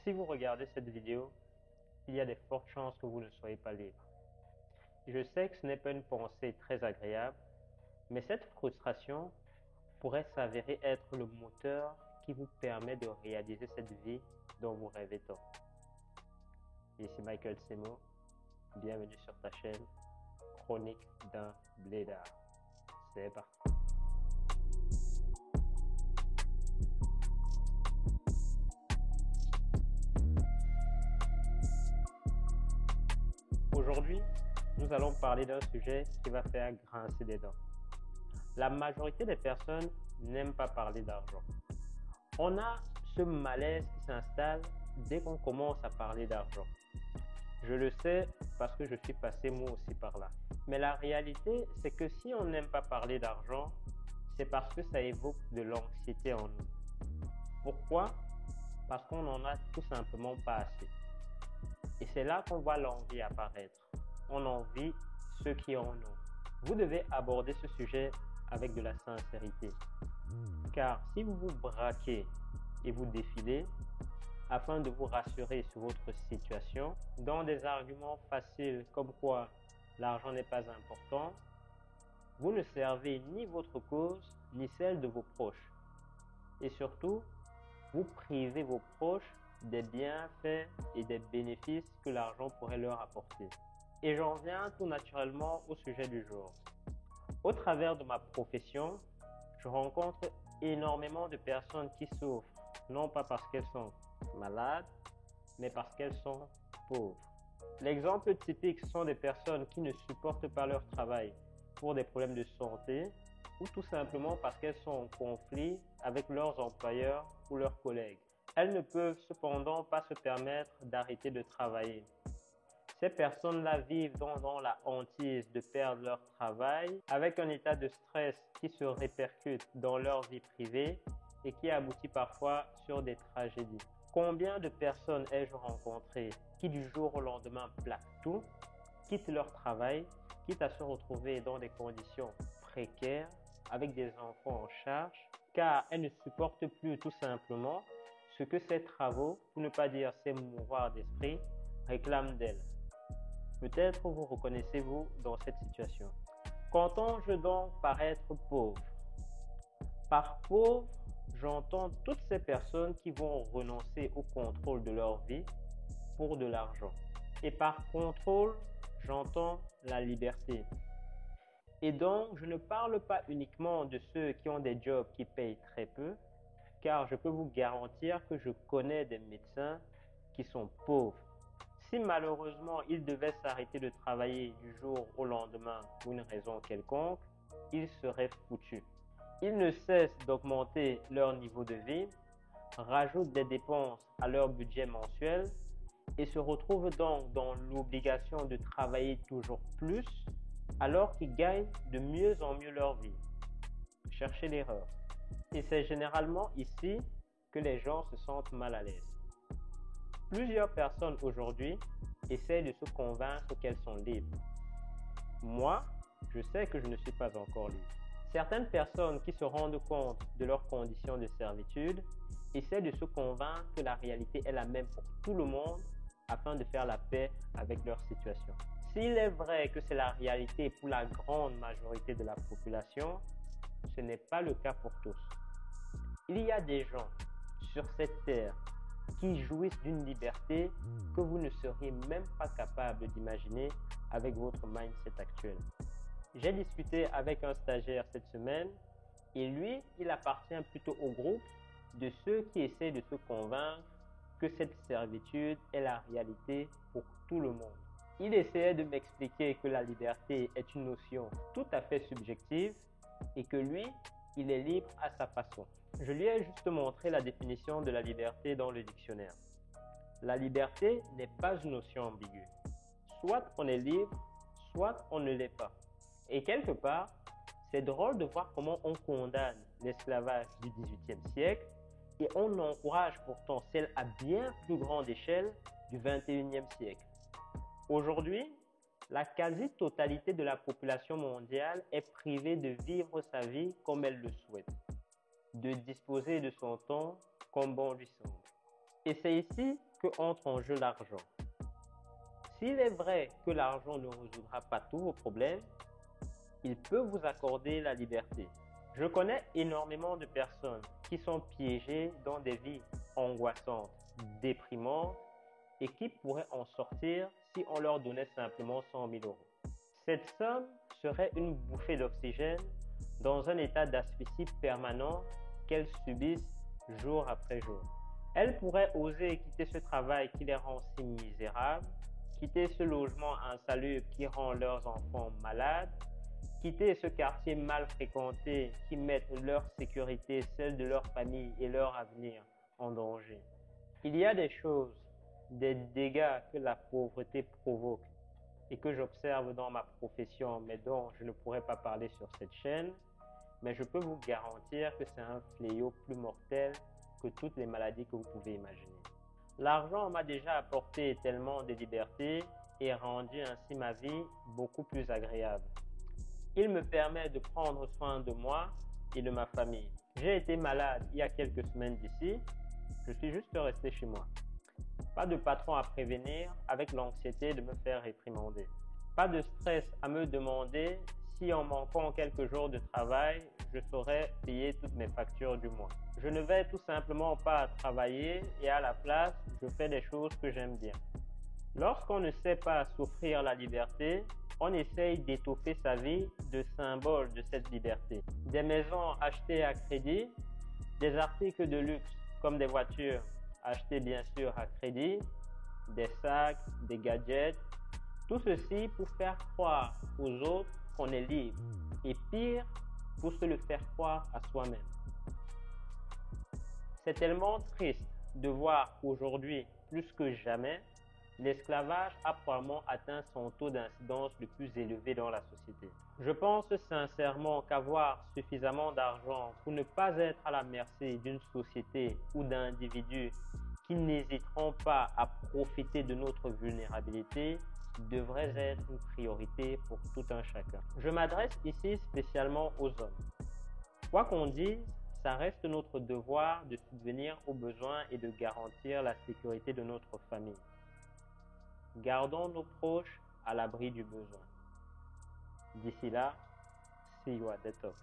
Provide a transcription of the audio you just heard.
Si vous regardez cette vidéo, il y a de fortes chances que vous ne soyez pas libre. Je sais que ce n'est pas une pensée très agréable, mais cette frustration pourrait s'avérer être le moteur qui vous permet de réaliser cette vie dont vous rêvez tant. Ici Michael Semo, bienvenue sur ta chaîne Chronique d'un blédard. C'est parti. Aujourd'hui, nous allons parler d'un sujet qui va faire grincer des dents. La majorité des personnes n'aiment pas parler d'argent. On a ce malaise qui s'installe dès qu'on commence à parler d'argent. Je le sais parce que je suis passé moi aussi par là. Mais la réalité, c'est que si on n'aime pas parler d'argent, c'est parce que ça évoque de l'anxiété en nous. Pourquoi? Parce qu'on n'en a tout simplement pas assez. Et c'est là qu'on voit l'envie apparaître. On envie ceux qui en ont. Vous devez aborder ce sujet avec de la sincérité. Car si vous vous braquez et vous défilez, afin de vous rassurer sur votre situation, dans des arguments faciles comme quoi l'argent n'est pas important, vous ne servez ni votre cause ni celle de vos proches. Et surtout, vous privez vos proches des bienfaits et des bénéfices que l'argent pourrait leur apporter. Et j'en viens tout naturellement au sujet du jour. Au travers de ma profession, je rencontre énormément de personnes qui souffrent, non pas parce qu'elles sont malades, mais parce qu'elles sont pauvres. L'exemple typique sont des personnes qui ne supportent pas leur travail pour des problèmes de santé ou tout simplement parce qu'elles sont en conflit avec leurs employeurs ou leurs collègues. Elles ne peuvent cependant pas se permettre d'arrêter de travailler. Ces personnes-là vivent dans la hantise de perdre leur travail avec un état de stress qui se répercute dans leur vie privée et qui aboutit parfois sur des tragédies. Combien de personnes ai-je rencontré qui du jour au lendemain plaquent tout, quittent leur travail, quitte à se retrouver dans des conditions précaires avec des enfants en charge, car elles ne supportent plus tout simplement ce que ces travaux, pour ne pas dire ces mouroirs d'esprit, réclament d'elles. Peut-être vous reconnaissez-vous dans cette situation. Qu'entends-je donc par être pauvre? Par pauvre, j'entends toutes ces personnes qui vont renoncer au contrôle de leur vie pour de l'argent. Et par contrôle, j'entends la liberté. Et donc, je ne parle pas uniquement de ceux qui ont des jobs qui payent très peu, car je peux vous garantir que je connais des médecins qui sont pauvres. Si malheureusement ils devaient s'arrêter de travailler du jour au lendemain pour une raison quelconque, ils seraient foutus. Ils ne cessent d'augmenter leur niveau de vie, rajoutent des dépenses à leur budget mensuel et se retrouvent donc dans l'obligation de travailler toujours plus alors qu'ils gagnent de mieux en mieux leur vie. Cherchez l'erreur. Et c'est généralement ici que les gens se sentent mal à l'aise. Plusieurs personnes aujourd'hui essaient de se convaincre qu'elles sont libres. Moi, je sais que je ne suis pas encore libre. Certaines personnes qui se rendent compte de leurs conditions de servitude essaient de se convaincre que la réalité est la même pour tout le monde afin de faire la paix avec leur situation. S'il est vrai que c'est la réalité pour la grande majorité de la population, ce n'est pas le cas pour tous. Il y a des gens sur cette terre qui jouissent d'une liberté que vous ne seriez même pas capable d'imaginer avec votre mindset actuel. J'ai discuté avec un stagiaire cette semaine et lui, il appartient plutôt au groupe de ceux qui essaient de se convaincre que cette servitude est la réalité pour tout le monde. Il essayait de m'expliquer que la liberté est une notion tout à fait subjective et que lui, il est libre à sa façon. Je lui ai juste montré la définition de la liberté dans le dictionnaire. La liberté n'est pas une notion ambiguë. Soit on est libre, soit on ne l'est pas. Et quelque part, c'est drôle de voir comment on condamne l'esclavage du XVIIIe siècle et on encourage pourtant celle à bien plus grande échelle du XXIe siècle. Aujourd'hui, la quasi-totalité de la population mondiale est privée de vivre sa vie comme elle le souhaite, de disposer de son temps comme bon lui semble. Et c'est ici que entre en jeu l'argent. S'il est vrai que l'argent ne résoudra pas tous vos problèmes, il peut vous accorder la liberté. Je connais énormément de personnes qui sont piégées dans des vies angoissantes, déprimantes et qui pourraient en sortir si on leur donnait simplement 100 000 euros. Cette somme serait une bouffée d'oxygène dans un état d'asphyxie permanent qu'elles subissent jour après jour. Elles pourraient oser quitter ce travail qui les rend si misérables, quitter ce logement insalubre qui rend leurs enfants malades, quitter ce quartier mal fréquenté qui met leur sécurité, celle de leur famille et leur avenir en danger. Il y a des choses, des dégâts que la pauvreté provoque et que j'observe dans ma profession, mais dont je ne pourrais pas parler sur cette chaîne, mais je peux vous garantir que c'est un fléau plus mortel que toutes les maladies que vous pouvez imaginer. L'argent m'a déjà apporté tellement de liberté et rendu ainsi ma vie beaucoup plus agréable. Il me permet de prendre soin de moi et de ma famille. J'ai été malade il y a quelques semaines d'ici, je suis juste resté chez moi. Pas de patron à prévenir avec l'anxiété de me faire réprimander. Pas de stress à me demander si en manquant quelques jours de travail, je saurais payer toutes mes factures du mois. Je ne vais tout simplement pas travailler et à la place, je fais des choses que j'aime bien. Lorsqu'on ne sait pas s'offrir la liberté, on essaye d'étoffer sa vie de symboles de cette liberté. Des maisons achetées à crédit, des articles de luxe comme des voitures achetées bien sûr à crédit, des sacs, des gadgets, tout ceci pour faire croire aux autres qu'on est libre et pire, pour se le faire croire à soi-même. C'est tellement triste de voir qu'aujourd'hui, plus que jamais, l'esclavage a probablement atteint son taux d'incidence le plus élevé dans la société. Je pense sincèrement qu'avoir suffisamment d'argent pour ne pas être à la merci d'une société ou d'individus qui n'hésiteront pas à profiter de notre vulnérabilité devrait être une priorité pour tout un chacun. Je m'adresse ici spécialement aux hommes. Quoi qu'on dise, ça reste notre devoir de subvenir aux besoins et de garantir la sécurité de notre famille. Gardons nos proches à l'abri du besoin. D'ici là, see you at the top.